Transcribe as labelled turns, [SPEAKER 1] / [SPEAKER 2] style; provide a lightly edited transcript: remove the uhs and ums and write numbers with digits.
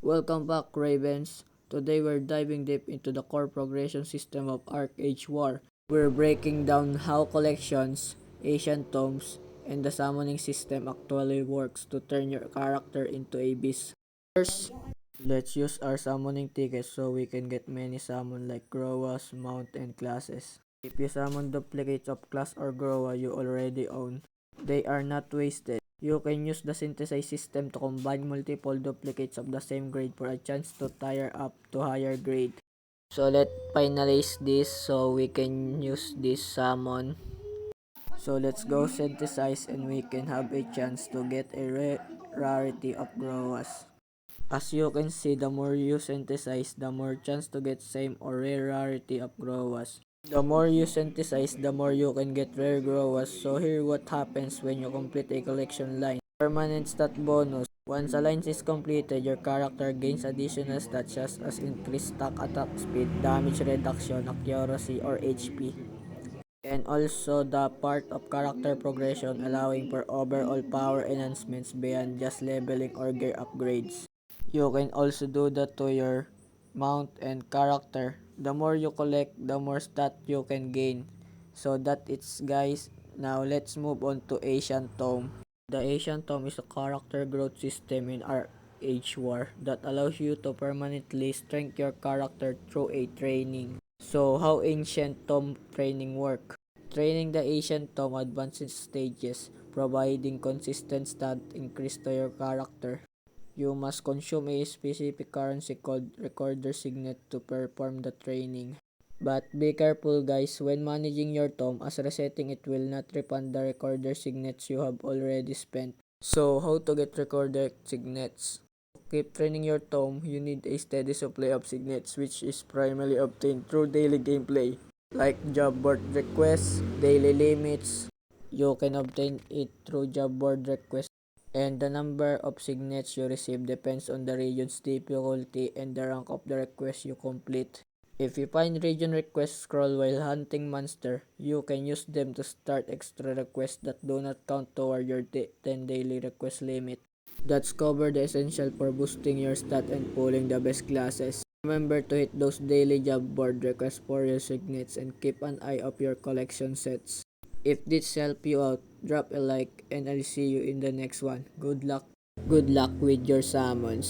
[SPEAKER 1] Welcome back, Ravens. Today we're diving deep into the core progression system of Arc-Age War. We're breaking down how collections, ancient tomes, and the summoning system actually works to turn your character into a beast. First, let's use our summoning tickets so we can get many summon like Growas, Mount, and classes. If you summon duplicates of class or Growa you already own, they are not wasted. You can use the synthesize system to combine multiple duplicates of the same grade for a chance to tire up to higher grade. So let's finalize this so we can use this summon. So let's go synthesize and we can have a chance to get a rarity of Growas. As you can see, the more you synthesize, the more chance to get same or rare rarity of Growas. The more you synthesize, the more you can get rare Growas. So here what happens when you complete a collection line. Permanent stat bonus. Once a line is completed, your character gains additional stats such as increased stack attack speed, damage reduction, accuracy, or HP. And also the part of character progression allowing for overall power enhancements beyond just leveling or gear upgrades. You can also do that to your mount and character. The more you collect, the more stat you can gain. So that it's guys. Now let's move on to Asian Tome. The Asian Tome is a character growth system in our Age War that allows you to permanently strengthen your character through a training. So how Ancient Tome training work? Training the Ancient Tome advances stages, providing consistent stat increase to your character. You must consume a specific currency called Recorder Signet to perform the training. But be careful guys when managing your tome, as resetting it will not refund the Recorder Signets you have already spent. So how to get Recorder Signets? To keep training your tome, you need a steady supply of signets which is primarily obtained through daily gameplay. Like job board requests, daily limits, you can obtain it through job board requests. And the number of signets you receive depends on the region's difficulty and the rank of the request you complete. If you find region requests scroll while hunting monster, you can use them to start extra requests that do not count toward your 10 daily request limit. That's cover the essential for boosting your stat and pulling the best classes. Remember to hit those daily job board requests for your signets and keep an eye of your collection sets. If this helped you out, drop a like and I'll see you in the next one. Good luck. Good luck with your summons.